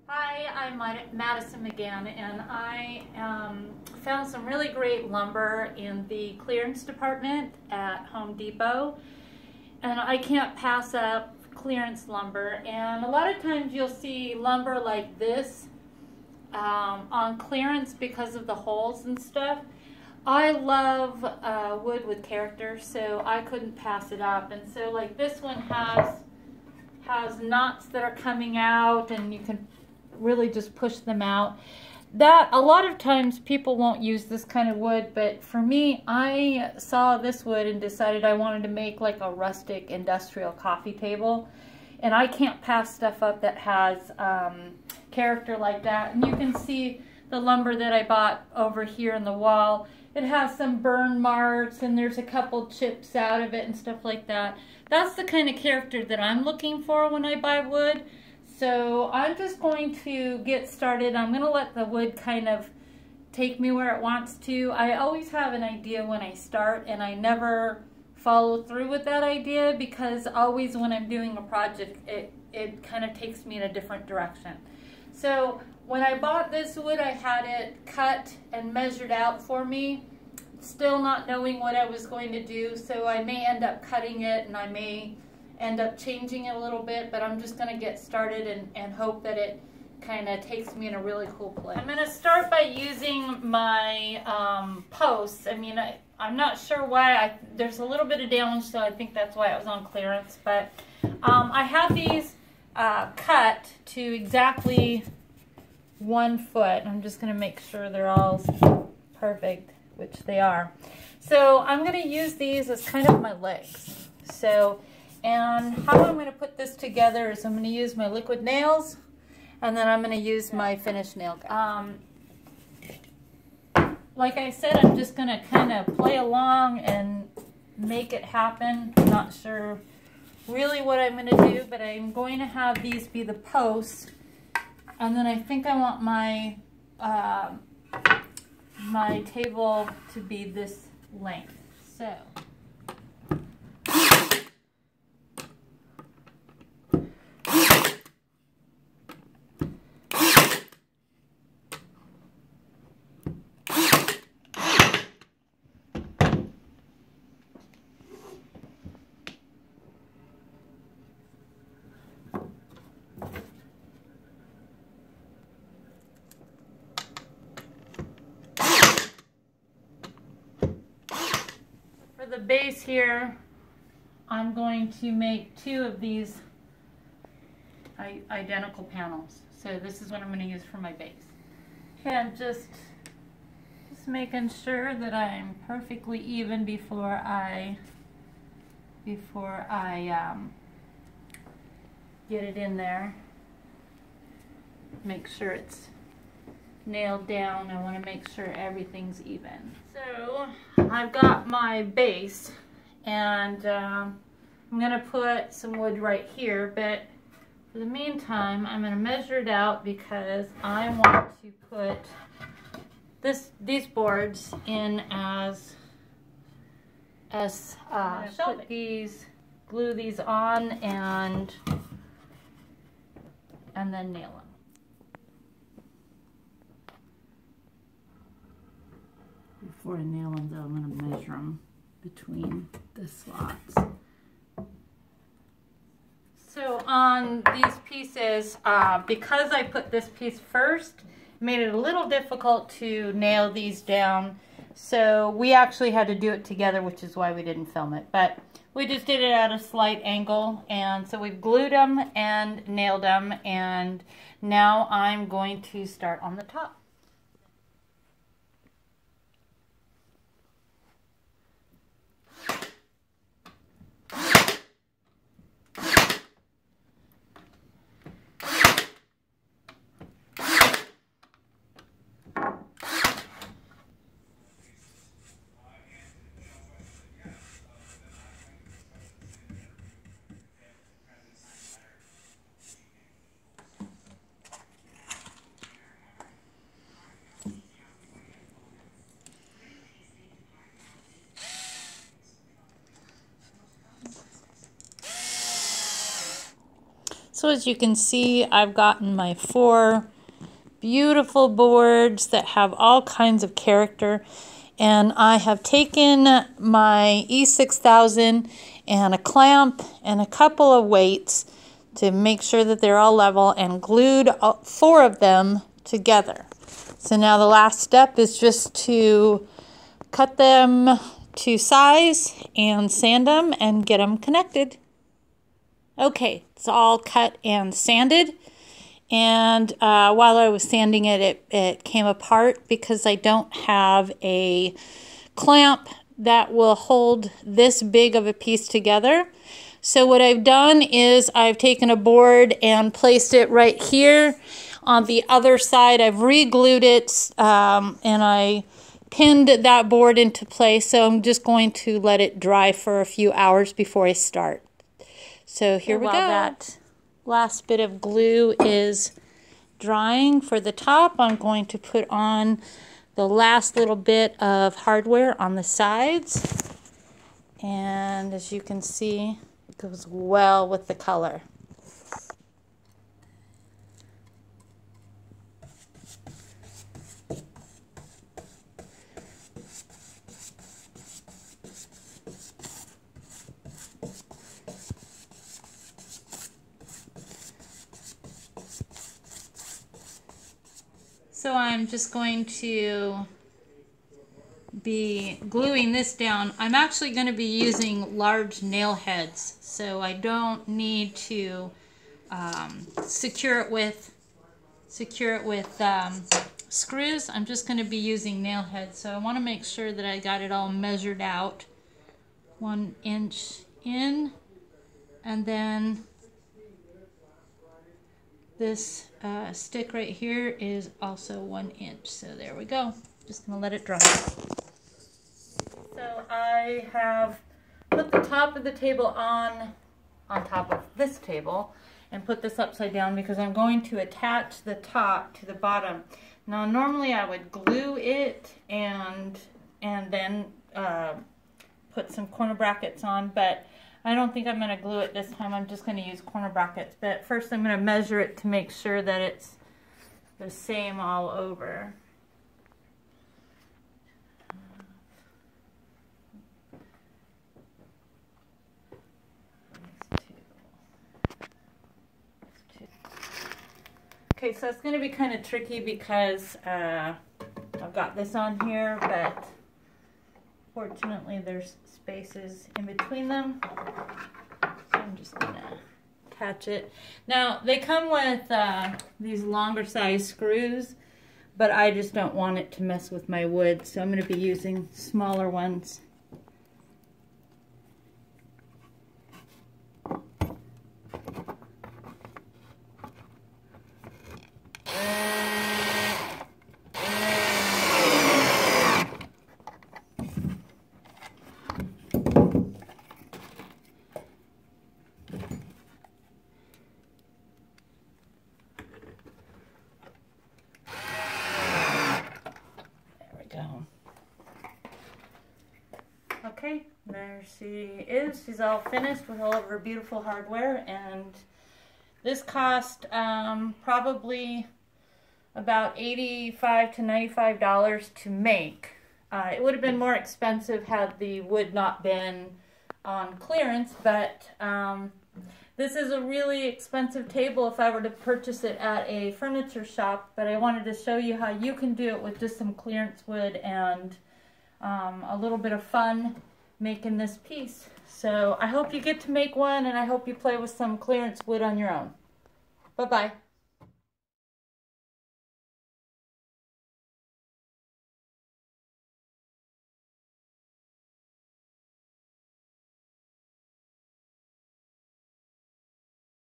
Hi, I'm Madison again, and I found some really great lumber in the clearance department at Home Depot, and I can't pass up clearance lumber. And a lot of times you'll see lumber like this on clearance because of the holes and stuff. I love wood with character, so I couldn't pass it up. And so like this one has knots that are coming out, and you can really just push them out. That a lot of times people won't use this kind of wood, but for me, I saw this wood and decided I wanted to make like a rustic industrial coffee table, and I can't pass stuff up that has character like that. And you can see the lumber that I bought over here in the wall. It has some burn marks, and there's a couple chips out of it and stuff like that. That's the kind of character that I'm looking for when I buy wood. So I'm just going to get started. I'm going to let the wood kind of take me where it wants to. I always have an idea when I start, and I never follow through with that idea, because always when I'm doing a project, it kind of takes me in a different direction. So when I bought this wood, I had it cut and measured out for me, still not knowing what I was going to do. So I may end up cutting it, and I may end up changing it a little bit, but I'm just going to get started and hope that it kind of takes me in a really cool place. I'm going to start by using my posts. I mean, I'm not sure why. There's a little bit of damage, so I think that's why it was on clearance. But I have these cut to exactly 1 foot. I'm just going to make sure they're all perfect, which they are. So I'm going to use these as kind of my legs. And how I'm going to put this together is I'm going to use my liquid nails, and then I'm going to use my finished nail gun. Like I said, I'm just going to kind of play along and make it happen. I'm not sure really what I'm going to do, but I'm going to have these be the posts, and then I think I want my my table to be this length. So for the base here, I'm going to make 2 of these identical panels. So this is what I'm going to use for my base. And just making sure that I'm perfectly even before I get it in there. Make sure it's nailed down. I want to make sure everything's even. So I've got my base, and I'm going to put some wood right here, but for the meantime I'm going to measure it out, because I want to put these boards in as put these, glue these on, and then nail them. Before I nail them, though, I'm going to measure them between the slots. So on these pieces, because I put this piece first, it made it a little difficult to nail these down. So we actually had to do it together, which is why we didn't film it. But we just did it at a slight angle, and so we've glued them and nailed them, and now I'm going to start on the top. So as you can see, I've gotten my 4 beautiful boards that have all kinds of character, and I have taken my E6000 and a clamp and a couple of weights to make sure that they're all level and glued 4 of them together. So now the last step is just to cut them to size and sand them and get them connected. Okay, it's all cut and sanded. And while I was sanding it, it came apart because I don't have a clamp that will hold this big of a piece together. So what I've done is I've taken a board and placed it right here on the other side. I've re-glued it and I pinned that board into place. So I'm just going to let it dry for a few hours before I start. So here we go. That last bit of glue is drying for the top, I'm going to put on the last little bit of hardware on the sides. And as you can see, it goes well with the color. So I'm just going to be gluing this down. I'm actually going to be using large nail heads, so I don't need to secure it with screws. I'm just going to be using nail heads, so I want to make sure that I got it all measured out, 1 inch in, and then this stick right here is also 1 inch. So there we go. Just gonna let it dry. So I have put the top of the table on top of this table and put this upside down because I'm going to attach the top to the bottom. Now normally I would glue it and then put some corner brackets on, but I don't think I'm going to glue it this time. I'm just going to use corner brackets. But first I'm going to measure it to make sure that it's the same all over. Okay, so it's going to be kind of tricky because I've got this on here, but fortunately there's spaces in between them. So I'm just going to attach it. Now, they come with these longer size screws, but I just don't want it to mess with my wood, so I'm going to be using smaller ones. Okay, there she is. She's all finished with all of her beautiful hardware, and this cost probably about $85 to $95 to make. It would have been more expensive had the wood not been on clearance, but this is a really expensive table if I were to purchase it at a furniture shop, but I wanted to show you how you can do it with just some clearance wood and a little bit of fun making this piece. So I hope you get to make one, and I hope you play with some clearance wood on your own. Bye-bye.